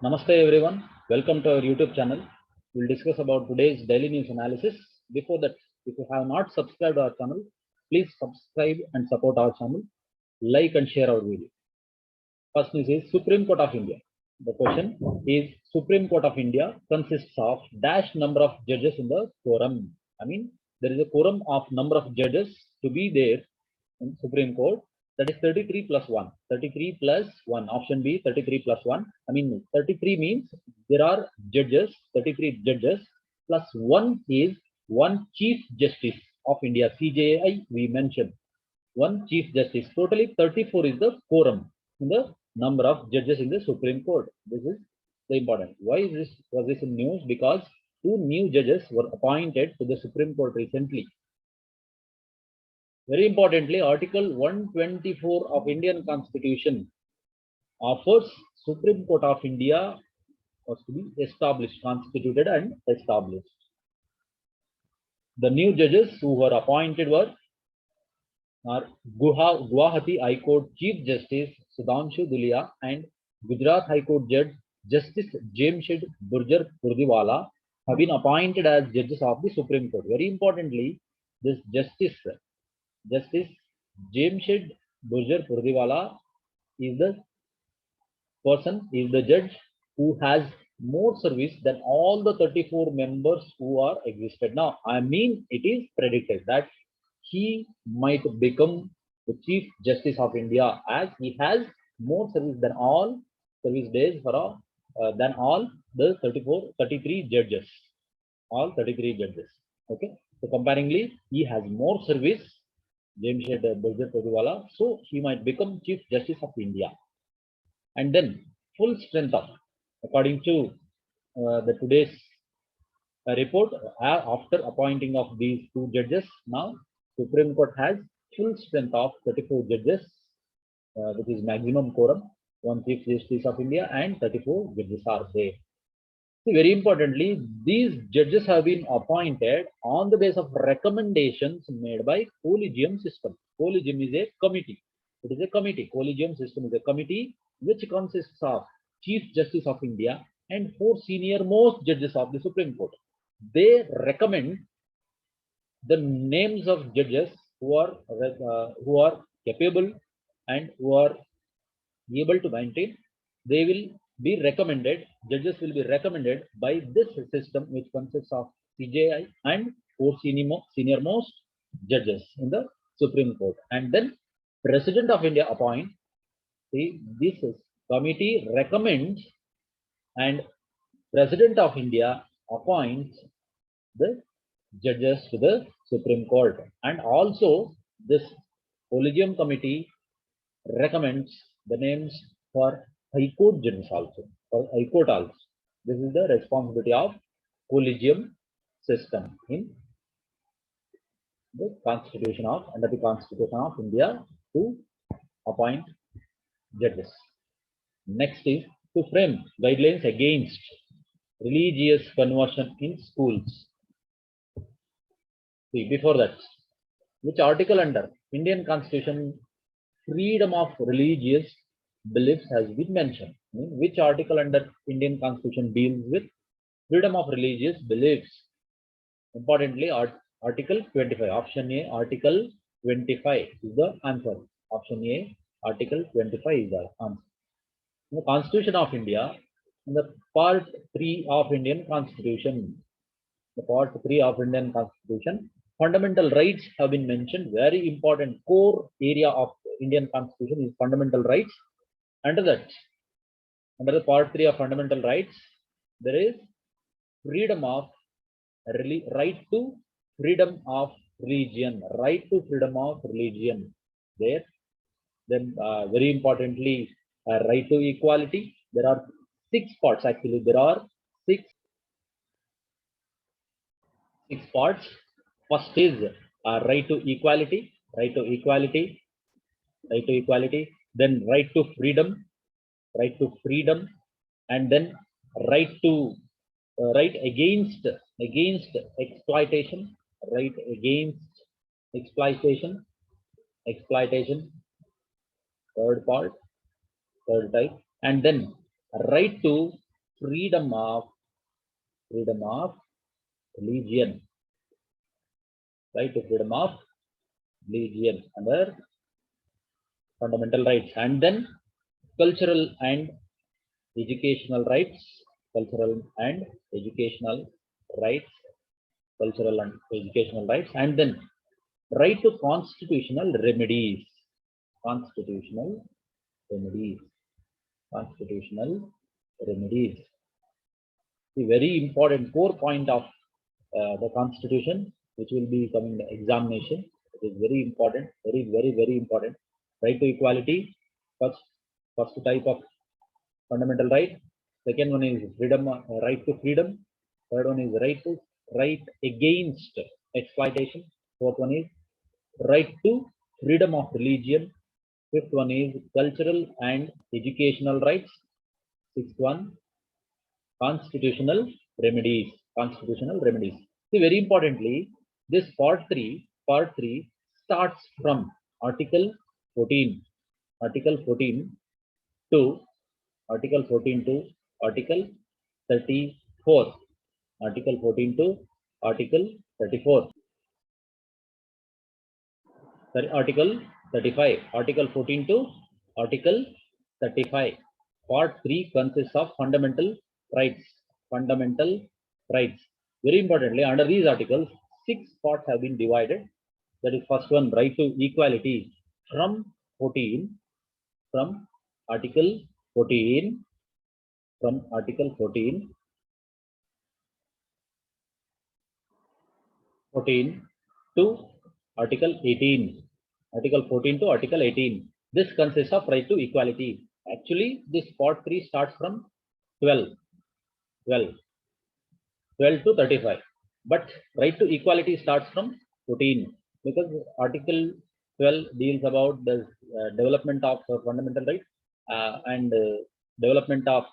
Namaste everyone. Welcome to our YouTube channel. We'll discuss about today's daily news analysis. Before that, if you have not subscribed our channel, please subscribe and support our channel. Like and share our video. First news is Supreme Court of India. The question is Supreme Court of India consists of dash number of judges in the quorum. I mean, there is a quorum of number of judges to be there in Supreme Court. That is 33 plus 1. 33 plus 1. Option B, 33 plus 1. I mean, 33 means there are judges, 33 judges, plus 1 is one Chief Justice of India. CJI we mentioned. One Chief Justice. Totally 34 is the quorum in the number of judges in the Supreme Court. This is the important. Why is this was this in news? Because 2 new judges were appointed to the Supreme Court recently. Very importantly, Article 124 of Indian Constitution offers Supreme Court of India was to be established, constituted and established. The new judges who were appointed were Guwahati High Court Chief Justice Sudhanshu Dhulia and Gujarat High Court Judge Justice Jamshed Burjar Purdiwala have been appointed as judges of the Supreme Court. Very importantly, this Justice Jamshed Burjar Purdiwala is the person, is the judge who has more service than all the 34 members who are existed. Now, I mean, it is predicted that he might become the Chief Justice of India as he has more service than all service days for than all the 33 judges. All 33 judges. Okay. So comparingly, he has more service, Jamshed Burjar Purdiwala, so he might become Chief Justice of India. And then full strength of, according to the today's report, after appointing of these 2 judges, now Supreme Court has full strength of 34 judges, which is maximum quorum, 1 Chief Justice of India and 34 judges are there. See, very importantly, these judges have been appointed on the basis of recommendations made by collegium system. Collegium is a committee. It is a committee. Collegium system is a committee which consists of Chief Justice of India and 4 senior most judges of the Supreme Court. They recommend the names of judges who are capable and who are able to maintain. They will be recommended. Judges will be recommended by this system, which consists of CJI and 4 senior most judges in the Supreme Court. And then President of India appoint. See, this committee recommends and President of India appoints the judges to the Supreme Court. And also this collegium committee recommends the names for High Court judges also, for High Court also. This is the responsibility of collegium system in the Constitution of, under the Constitution of India, to appoint judges. Next is to frame guidelines against religious conversion in schools. See, before that, which article under Indian Constitution freedom of religious beliefs has been mentioned? Which article under Indian Constitution deals with freedom of religious beliefs? Importantly, Article 25. Option A, Article 25 is the answer. Option A, Article 25 is the answer. In the Constitution of India, in the Part 3 of Indian Constitution, the Part 3 of Indian Constitution, fundamental rights have been mentioned. Very important core area of Indian Constitution is fundamental rights. Under that, under the Part 3 of fundamental rights, there is freedom of right to freedom of religion. Right to freedom of religion. There. Then very importantly, right to equality. There are 6 parts actually. There are 6 parts. First is right to equality. Right to equality. Right to equality. Then right to freedom. Right to freedom. And then right to right against exploitation. Right against exploitation. Third part, third type. And then right to freedom of religion, right to freedom of religion under fundamental rights, and then cultural and educational rights, cultural and educational rights, cultural and educational rights, and then right to constitutional remedies, constitutional remedies, constitutional remedies. The very important core point of the constitution, which will be coming in the examination. It is very important, very important. Right to equality, first type of fundamental right. Second one is freedom, right to freedom. Third one is right against exploitation. Fourth one is right to freedom of religion. Fifth one is cultural and educational rights. Sixth one, constitutional remedies. Constitutional remedies. See, very importantly, this part 3 starts from Article 14. Article 14 to Article 14 to Article 34. Article 14 to Article 34. Sorry, Article 35. Article 14 to Article 35. Part 3 consists of fundamental rights. Fundamental rights. Very importantly, under these articles, 6 parts have been divided. That is, first one, right to equality from 14, from Article 14, from Article 14 to Article 18. Article 14 to Article 18. This consists of right to equality. Actually, this part 3 starts from 12 to 35. But right to equality starts from 14, because Article 12 deals about the development of fundamental rights and development of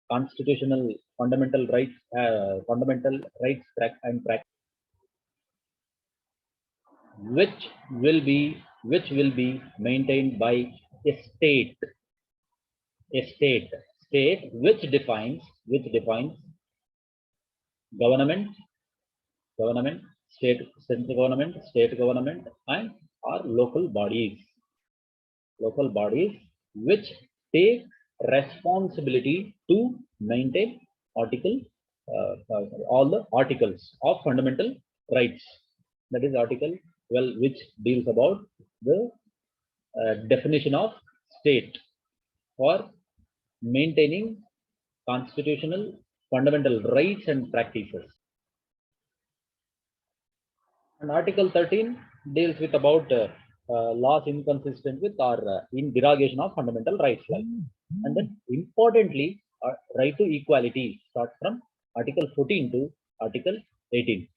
constitutional fundamental rights and practice, which will be maintained by a state, which defines government, central government, state government, and or local bodies, which take responsibility to maintain all the articles of fundamental rights. That is Article 12, which deals about the definition of state for maintaining constitutional fundamental rights and practices. And Article 13 deals with about laws inconsistent with or in derogation of fundamental rights. And then importantly, right to equality starts from Article 14 to Article 18.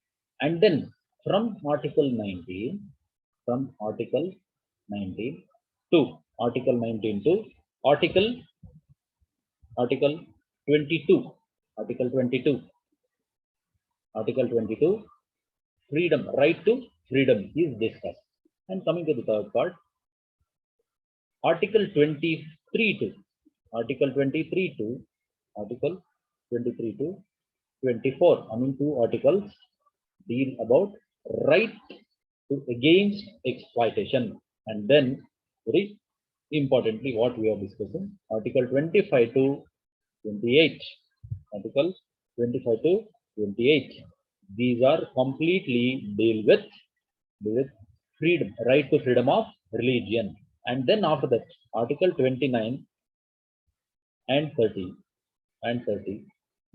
And then from Article 19 to Article 22, freedom, right to freedom is discussed. And coming to the third part, Article 23 to Article 24. I mean, 2 articles deal about right to against exploitation. And then very importantly, what we are discussing, Article 25 to 28. Article 25 to 28. These are completely deal with freedom, right to freedom of religion. And then after that, Article 29 and 30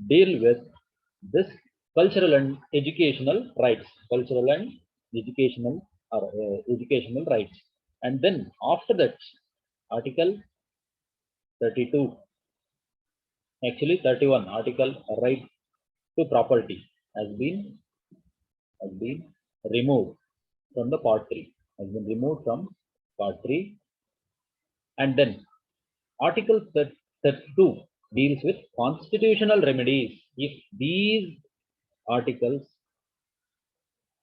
deal with this cultural and educational rights, educational rights. And then after that, Article 32, actually 31, Article right to property has been removed from the part 3, and then Article 32 deals with constitutional remedies. If these articles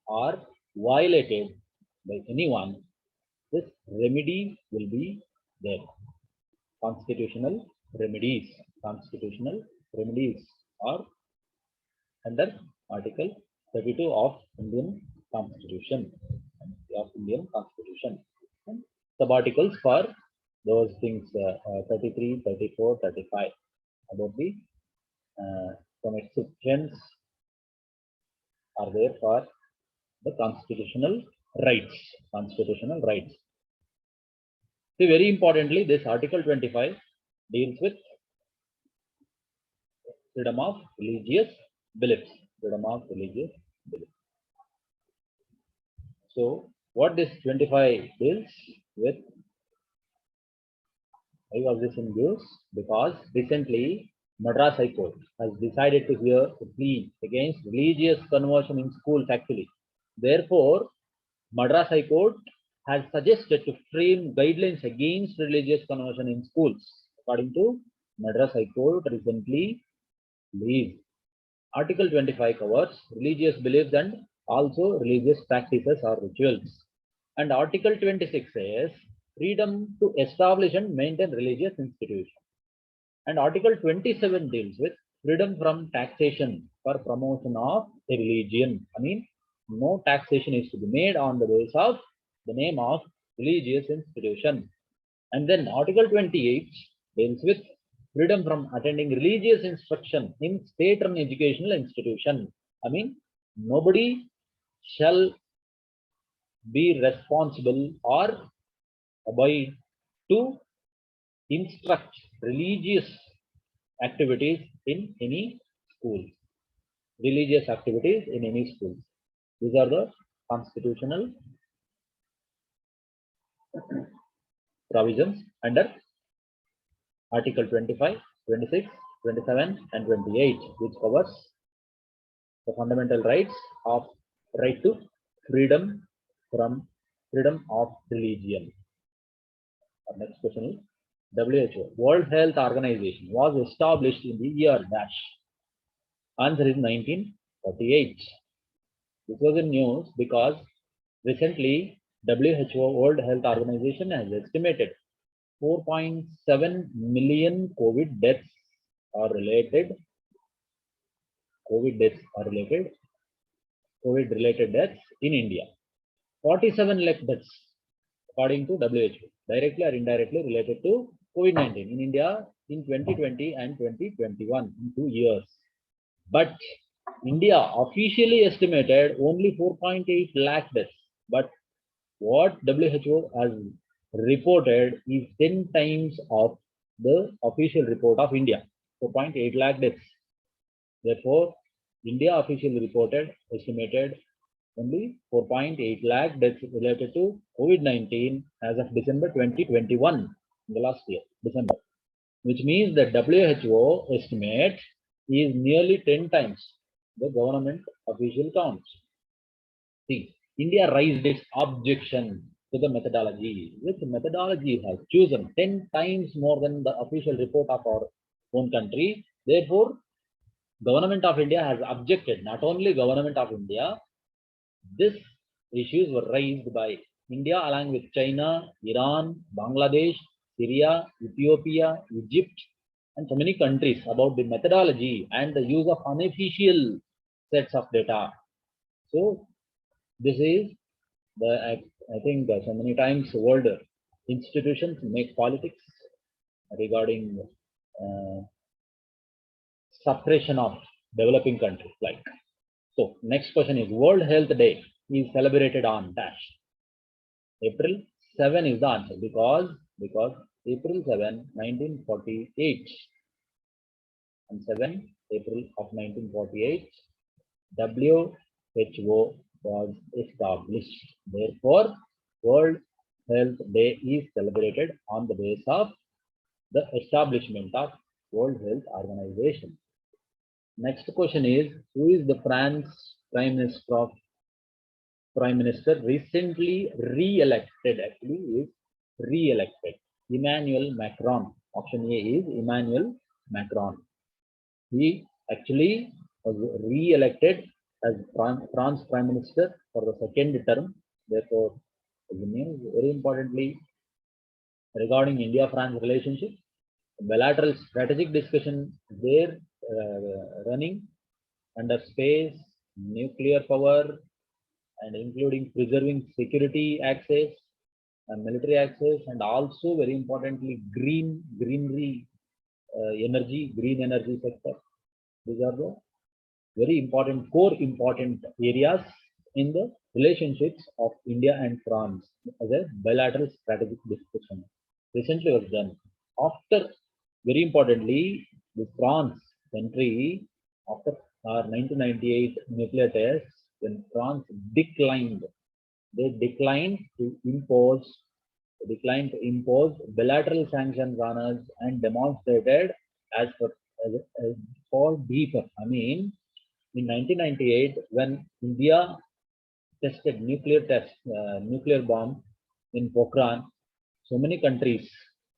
are violated by anyone, this remedy will be there. Constitutional remedies. remedies are under Article 32 of Indian Constitution. And sub-articles for those things 33, 34, 35 about the some exceptions are there for the constitutional rights. See, very importantly, this Article 25 deals with freedom of religious beliefs. So, what this 25 deals with? Why was this in news? Because recently Madras High Court has decided to hear a plea against religious conversion in schools actually. Therefore, Madras High Court has suggested to frame guidelines against religious conversion in schools. According to Madras High Court recently released, Article 25 covers religious beliefs and also religious practices or rituals. And Article 26 says freedom to establish and maintain religious institutions. And Article 27 deals with freedom from taxation for promotion of a religion. I mean, no taxation is to be made on the basis of the name of religious institution. And then Article 28 deals with freedom from attending religious instruction in state-run educational institution. I mean, nobody shall be responsible or abide to instruct religious activities in any school. These are the constitutional provisions under Article 25, 26, 27 and 28, which covers the fundamental rights of right to freedom of religion. Our next question is WHO, World Health Organization, was established in the year dash. Answer is 1948. This was in news because recently WHO, World Health Organization, has estimated 4.7 million COVID deaths are related. COVID-related deaths in India. 47 lakh deaths, according to WHO, directly or indirectly related to COVID-19 in India in 2020 and 2021, in 2 years. But India officially estimated only 4.8 lakh deaths. But what WHO has reported is 10 times of the official report of India, 4.8 lakh deaths. Therefore, India officially estimated only 4.8 lakh deaths related to COVID-19 as of December 2021, in the last year, December, which means that WHO estimate is nearly 10 times the government official counts. See, India raised its objection to the methodology, which methodology has chosen 10 times more than the official report of our own country. Therefore, Government of India has objected. Not only Government of India, these issues were raised by India along with China, Iran, Bangladesh, Syria, Ethiopia, Egypt, and so many countries about the methodology and the use of unofficial sets of data. So this is the, I think so many times world institutions make politics regarding suppression of developing countries. Like, so next question is, World Health Day is celebrated on dash. April 7 is the answer, because April 7, 1948, and 7 April of 1948, WHO was established. Therefore, World Health Day is celebrated on the basis of the establishment of World Health Organization. Next question is, who is the France Prime Minister recently re-elected? Actually, is re-elected. Emmanuel Macron. Option A is Emmanuel Macron. He actually was re-elected as France Prime Minister for the second term. Therefore, very importantly, regarding India-France relationship, bilateral strategic discussion there running under space, nuclear power, and including preserving security access and military access, and also very importantly greenery, green energy sector. These are the very important core important areas in the relationships of India and France as a bilateral strategic discussion recently was done. After, very importantly, the France country, after our 1998 nuclear tests, when France declined, they declined to impose bilateral sanctions on us and demonstrated as for as for deeper. I mean, in 1998, when India tested nuclear bomb in Pokhran, so many countries,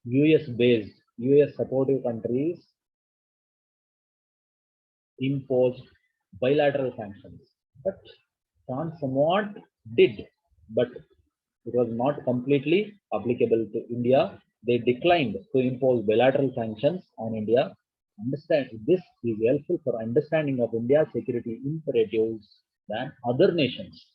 US-based, US supportive countries, imposed bilateral sanctions. But France somewhat did, but it was not completely applicable to India. They declined to impose bilateral sanctions on India. Understand this is helpful for understanding of India's security imperatives than other nations,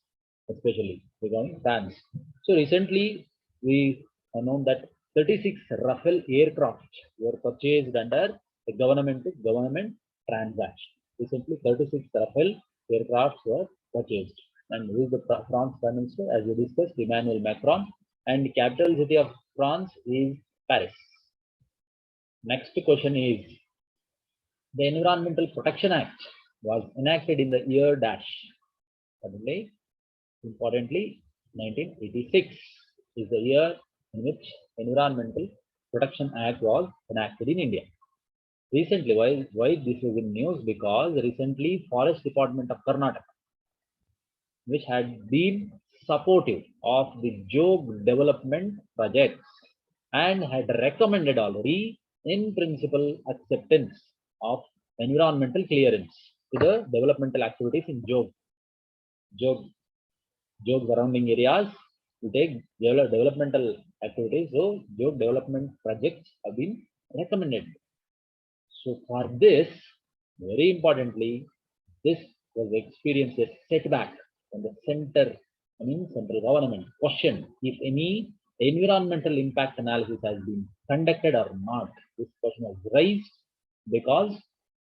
especially regarding France. So recently we known that 36 Rafale aircraft were purchased under a government to government transaction. Recently 36 Rafale aircrafts were purchased. And who is the France Prime Minister? As we discussed, Emmanuel Macron, and the capital city of France is Paris. Next question is, the Environmental Protection Act was enacted in the year dash. Suddenly, importantly, 1986 is the year in which Environmental Protection Act was enacted in India. Recently, why this is in news? Because recently Forest Department of Karnataka, which had been supportive of the Jog development projects and had recommended already in principle acceptance of environmental clearance to the developmental activities in Jog surrounding areas to take developmental activities. So Jog development projects have been recommended. So for this, very importantly, this was experienced a setback from the central government. Question: if any environmental impact analysis has been conducted or not? This question was raised because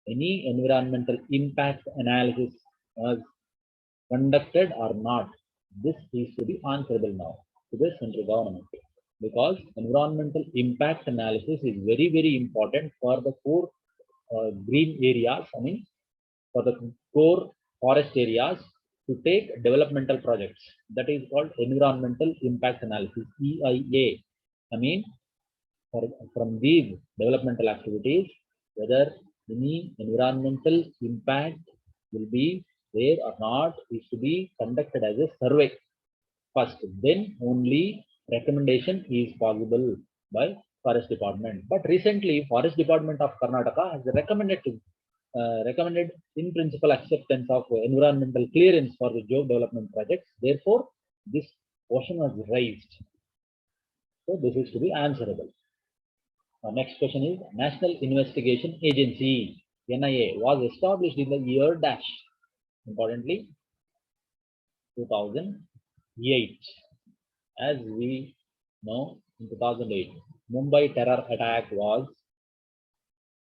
any environmental impact analysis was conducted or not. This is to be answerable now to the central government, because environmental impact analysis is very, very important for the core green areas, for the core forest areas to take developmental projects. That is called environmental impact analysis, EIA. From these developmental activities, whether any environmental impact will be there or not is to be conducted as a survey first. Then only recommendation is possible by Forest Department. But recently, Forest Department of Karnataka has recommended in principle acceptance of environmental clearance for the Jog development projects. Therefore, this question was raised. So this is to be answerable. Next question is, National Investigation Agency, NIA, was established in the year dash. Importantly, 2008. As we know, in 2008, Mumbai terror attack was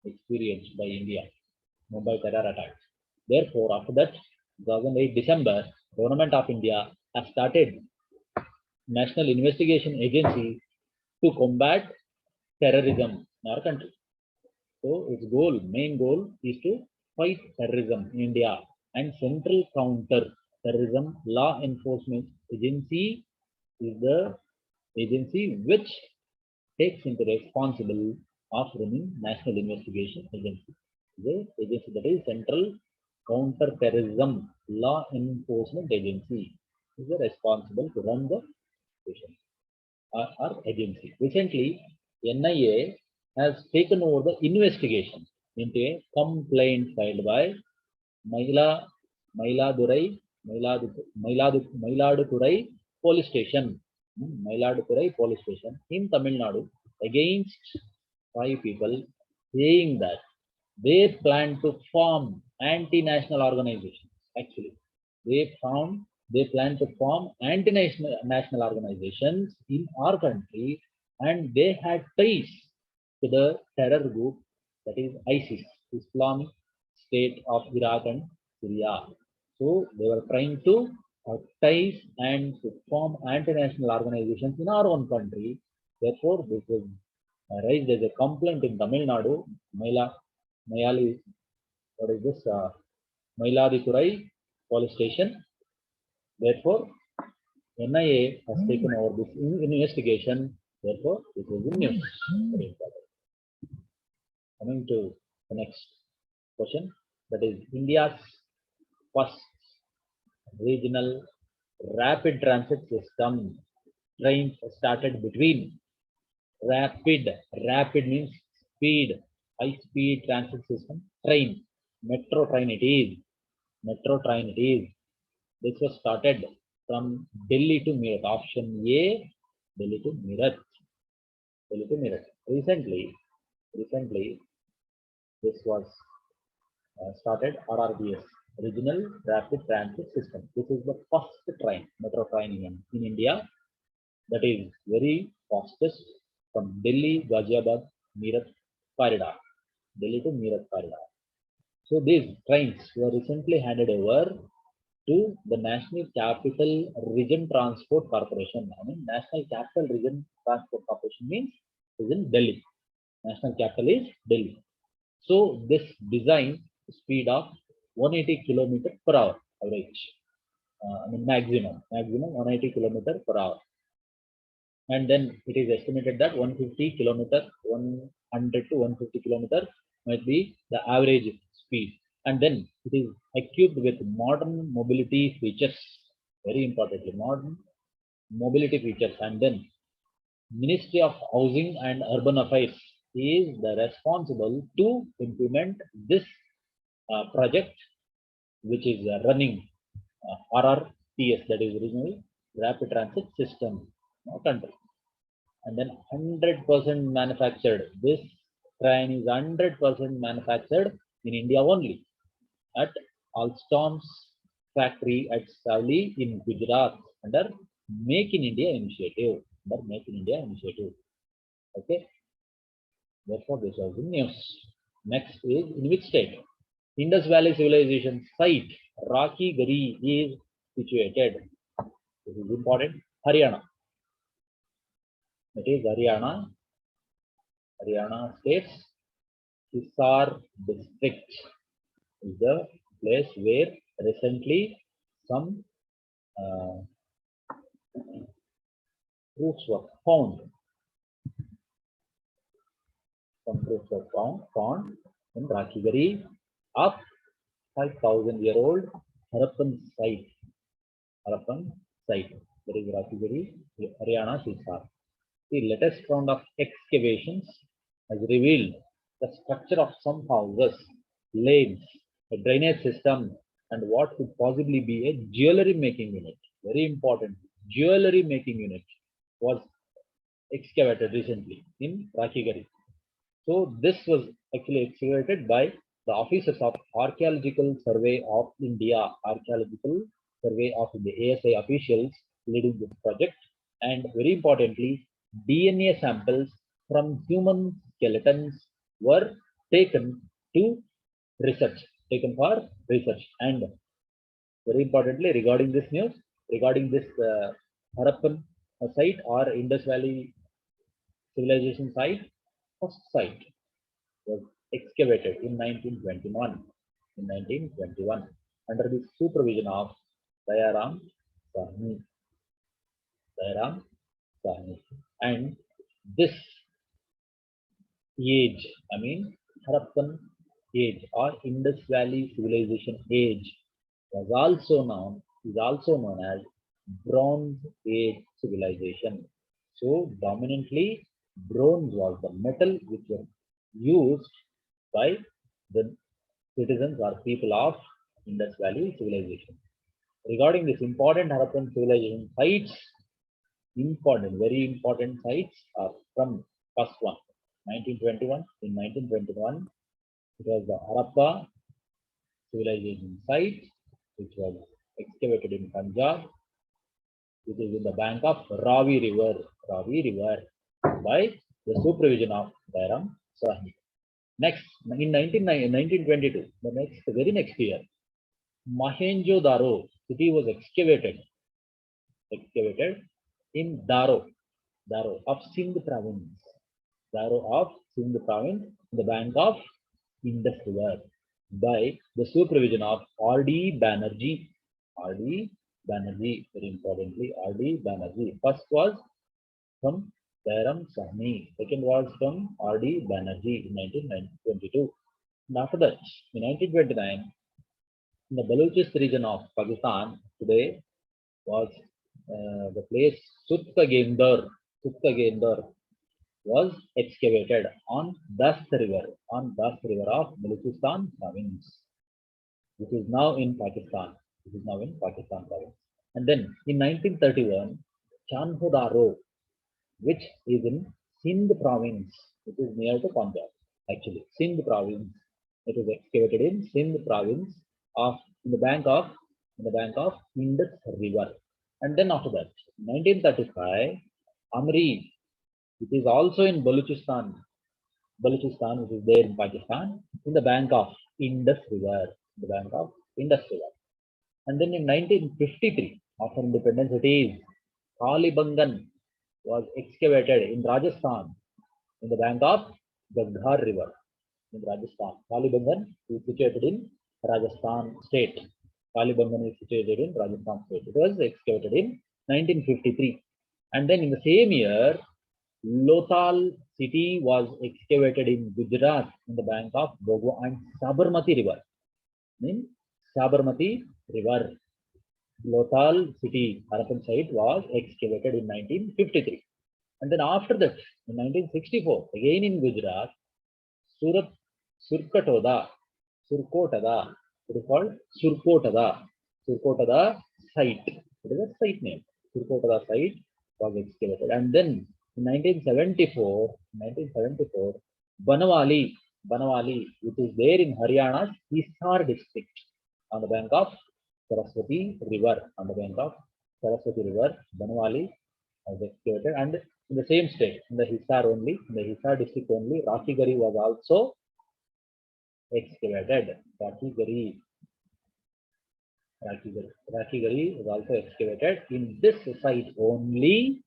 experienced by India. Mumbai terror attack. Therefore, after that, 2008 December, Government of India has started National Investigation Agency to combat terrorism in our country. So its main goal is to fight terrorism in India, and Central Counter Terrorism Law Enforcement Agency is the agency which takes into responsible of running National Investigation Agency. The agency that is Central Counter Terrorism Law Enforcement Agency is responsible to run the our agency. Recently, NIA has taken over the investigation into a complaint filed by Mailadurai police station, police station in Tamil Nadu against 5 people, saying that They planned to form anti-national organizations. Actually, they planned to form anti-national national organizations in our country, and they had ties to the terror group that is ISIS, Islamic State of Iraq and Syria. So they were trying to ties and to form anti-national organizations in our own country. Therefore, this was raised as a complaint in Tamil Nadu. Mayali, what is this? Mailadipurai police station. Therefore, NIA has taken over this investigation. Therefore, this is in news. Very important. Coming to the next question, that is India's first regional rapid transit system. Trains started between rapid means speed, high speed transit system. Train, metro train it is. Metro train it is. This was started from Delhi to Meerut. Option A, Delhi to Meerut. Delhi to Meerut. Recently, this was started RRBS, Regional Rapid Transit System. This is the first train, metro train in India, that is very fastest from Delhi, Ghaziabad, Meerut, Faridar. Delhi to Meerut, Faridar. So these trains were recently handed over to the National Capital Region Transport Corporation. I mean, National Capital Region Transport Corporation means is in Delhi. National capital is Delhi. So this design speed of 180 km per hour average. I mean maximum 180 km per hour. And then it is estimated that 150 kilometer, 100 to 150 kilometer might be the average speed. And then it is equipped with modern mobility features. Very importantly, modern mobility features. And then Ministry of Housing and Urban Affairs is the responsible to implement this project, which is running RRTS, that is Regional Rapid Transit System country. And then 100% manufactured. This train is 100% manufactured in India only at Alstom's factory at Savli in Gujarat under Make in India initiative. Okay. Therefore, this was in news. Next is in which state? Indus Valley Civilization site Rakhi Gari is situated. This is important. Haryana. It is Haryana state's Hisar district is the place where recently some proofs were found. Some proofs were found in Rakhi Gari of 5,000-year-old Harappan site. There is Rakhi Gari, Haryana, Hisar. The latest round of excavations has revealed the structure of some houses, lanes, a drainage system, and what could possibly be a jewelry making unit. Very important. Jewelry making unit was excavated recently in Rakhi Gari. So this was actually excavated by the officers of Archaeological Survey of India, Archaeological Survey of the ASI officials leading this project, and very importantly, DNA samples from human skeletons were taken for research. And very importantly, regarding this news, regarding this Harappan site or Indus Valley civilization site, first site was excavated in 1921. Under the supervision of Dayaram Sahni. And this age, I mean Harappan age or Indus Valley civilization age is also known as Bronze Age civilization. So dominantly bronze was the metal which was used by the citizens or people of Indus Valley civilization. Regarding this important Harappan civilization sites, very important sites are from first one, 1921. In 1921, It was the Harappa civilization site, which was excavated in Punjab, which is in the bank of Ravi River, by the supervision of Bairam Sahib. Next, in 1922, the very next year, Mohenjo-daro city was excavated in Daro of Sindh province, in the bank of Indus River, by the supervision of R.D. Banerjee. R.D. Banerjee, very importantly, R.D. Banerjee. First was from Bairam Sahni, second was from R.D. Banerjee in 1922. And after that, in 1929, in the Baluchist region of Pakistan, today was the place Sutkagendar was excavated on Dast River of Baluchistan province, which is now in Pakistan. Province. And then in 1931, Chanhodaro, which is in Sindh province, which is near to Punjab, actually Sindh province. It was excavated in Sindh province in the bank of Indus River. And then after that, 1935, Amri, which is also in Baluchistan, which is there in Pakistan, in the bank of Indus River, And then in 1953, after independence, it is Kalibangan was excavated in Rajasthan, in the bank of Gaghar River, in Rajasthan. Kalibangan is situated in Rajasthan state. It was excavated in 1953. And then in the same year, Lothal city was excavated in Gujarat, in the bank of Bogwa and Sabarmati River. Lothal city, Harappan site, was excavated in 1953. And then after that, in 1964, again in Gujarat, Surkotada, it is called Surkotada site. It is a site name. Surkotada site was excavated. And then in 1974, Banawali, which is there in Haryana's Hisar district, on the bank of Saraswati River, Banawali was excavated. And in the same state, in the Hisar district only, Rakigari was also excavated. Rakigari was also excavated. In this site only,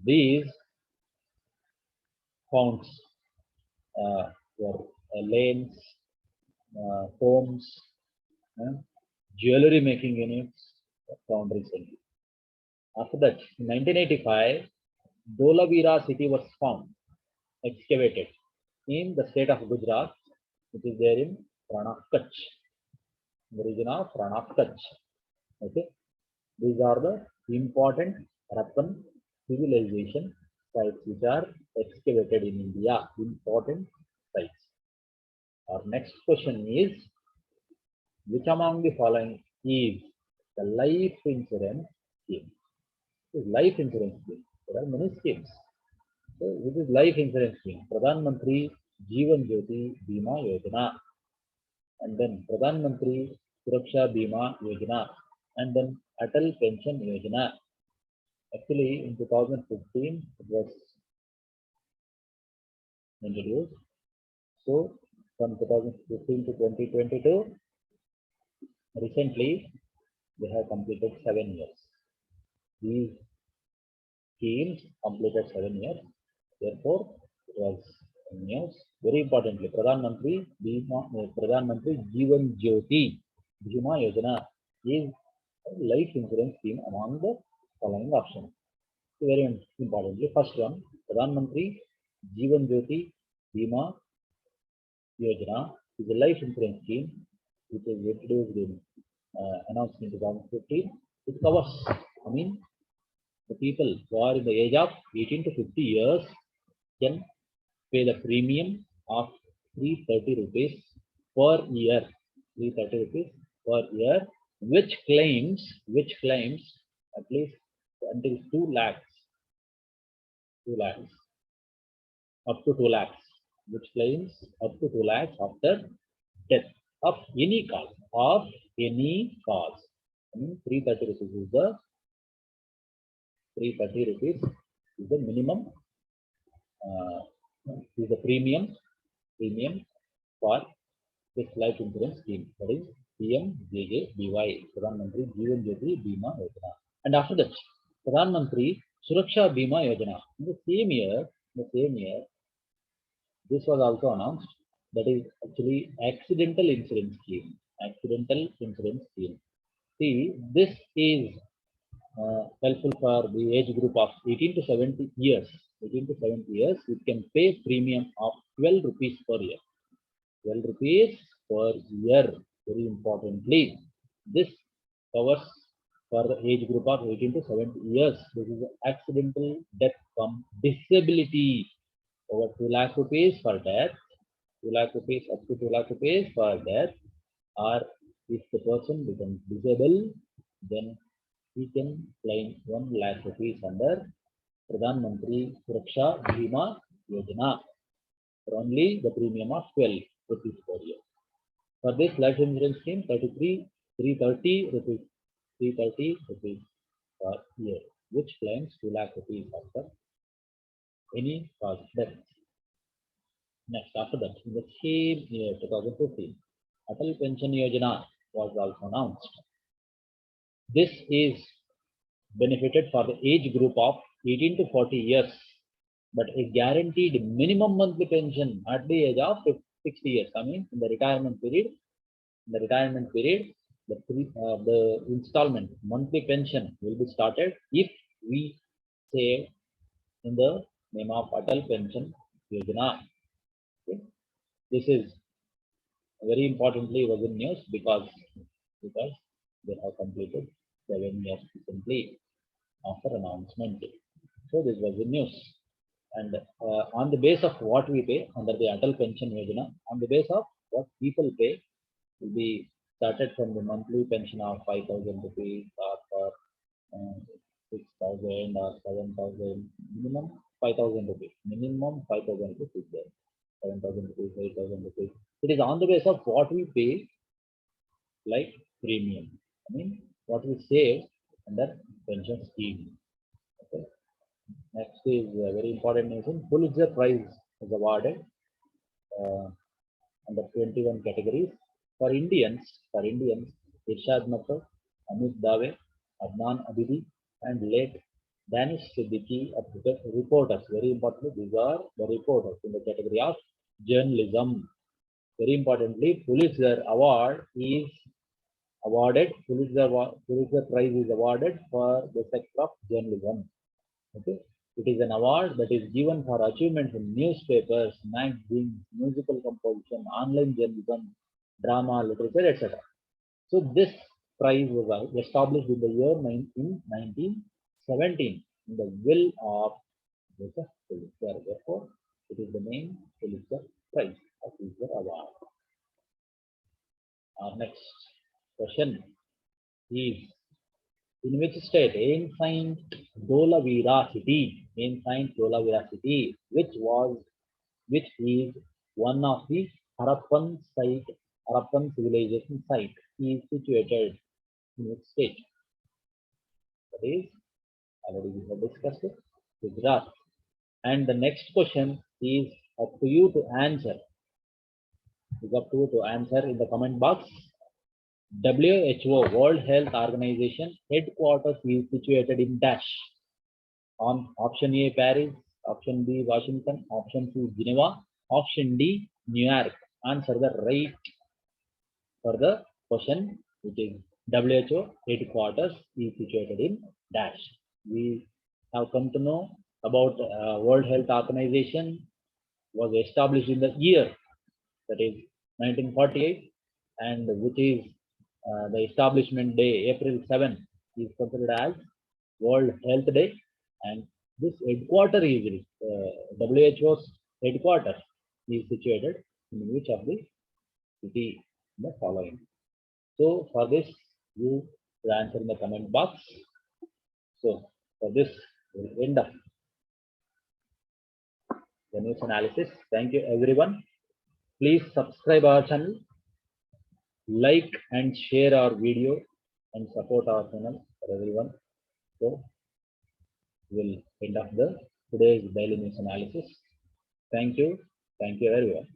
these founds were lanes, homes, jewelry making units were found recently. After that, in 1985, Dholavira city was found, excavated in the state of Gujarat, which is there in Rann of Kutch, the region of Rann of Kutch. Okay, these are the important Harappan civilization sites which are excavated in India. Important sites. Our next question is, which among the following is the life insurance scheme? Life insurance scheme. There are many schemes. So this is life insurance scheme. Pradhan Mantri Jeevan Jyoti Bima Yojana, and then Pradhan Mantri Suraksha Bima Yojana, and then Atal Pension Yojana. Actually, in 2015, it was introduced. So from 2015 to 2022, recently they have completed 7 years. These schemes completed 7 years. Therefore, it was news. Very importantly, Pradhan Mantri Jeevan Jyoti Bima Yojana is a life insurance scheme among the following options. Very importantly, first one, Pradhan Mantri Jeevan Jyoti Bima Yojana is a life insurance scheme which is introduced in announced in 2015. It covers, the people who are in the age of 18 to 50 years can pay the premium of 330 rupees per year. 330 rupees per year, which claims at least until 2 lakhs, up to 2 lakhs. which claims up to 2 lakhs after death of any cause. Of any cause. I mean, 330 rupees is the 330 rupees is the minimum. Is the premium for this life insurance scheme, that is PMJJBY, Pradhan Mantri Jeevan Jyoti Bima Yojana. And after that, Pradhan Mantri Suraksha Bima Yojana. In the same year, this was also announced. That is actually accidental insurance scheme. Accidental insurance scheme. See, this is helpful for the age group of 18 to 70 years. 18 to 70 years, you can pay premium of 12 rupees per year. 12 rupees per year. Very importantly, this covers for the age group of 18 to 70 years. This is accidental death from disability. Over 2 lakh rupees for death. 2 lakh rupees up to 2 lakh rupees for death. Or if the person becomes disabled, then he can claim 1 lakh rupees under Pradhan Mantri Suraksha Bima Yojana for only the premium of 12 rupees per year. For this life insurance scheme, 330 rupees per year, which claims 2 lakh rupees after any cause of death. Next, after that, in the same year, 2015, Atal Pension Yojana was also announced. This is benefited for the age group of 18 to 40 years, but a guaranteed minimum monthly pension at the age of 60 years. I mean, in the retirement period, the installment monthly pension will be started if we save in the name of Atal Pension Yojana. Okay. This is very importantly was in news because they have completed 7 years recently after announcement. So this was in news. And on the base of what we pay under the Atal Pension Yojana, on the base of what people pay, will be started from the monthly pension of 5,000 rupees or for 6,000 or 7,000, minimum 5,000 rupees. Minimum 5,000 rupees is there. 7,000 rupees, 8,000 rupees. It is on the base of what we pay, like premium. I mean, what we save under pension scheme. Okay. Next is a very important news. Pulitzer Prize is awarded under 21 categories for Indians. Irshad Makkar, Amit Dave, Adnan Abidi, and late Danish Siddiqui are reporters. Very importantly, these are the reporters in the category of journalism. Very importantly, Pulitzer Award is awarded. Pulitzer Prize is awarded for the sector of journalism. Okay. It is an award that is given for achievements in newspapers, magazines, musical composition, online journalism, drama, literature, etc. So this prize was established in the year 1917 in the will of Joseph Pulitzer. Therefore, it is the name Pulitzer Prize or Pulitzer Award. Our next question is, in which state ancient Dholavira city, which is one of the Harappan civilization site, is situated in which state? That is, already we have discussed it, Gujarat. And the next question is up to you to answer. It's up to you to answer in the comment box. WHO, World Health Organization headquarters is situated in dash. On option A, Paris, option B, Washington, option C, Geneva, option D, New York. Answer the right for the question, which is WHO headquarters is situated in dash. We have come to know about World Health Organization was established in the year, that is 1948, and which is the establishment day, April 7, is considered as World Health Day, and this headquarter is WHO's headquarters is situated in which of the city in the following. So for this, you will answer in the comment box. So for this, we'll end up. the news analysis. Thank you, everyone. Please subscribe our channel, like and share our video, and support our channel for everyone. So we'll end up the today's daily news analysis. Thank you. Thank you, everyone.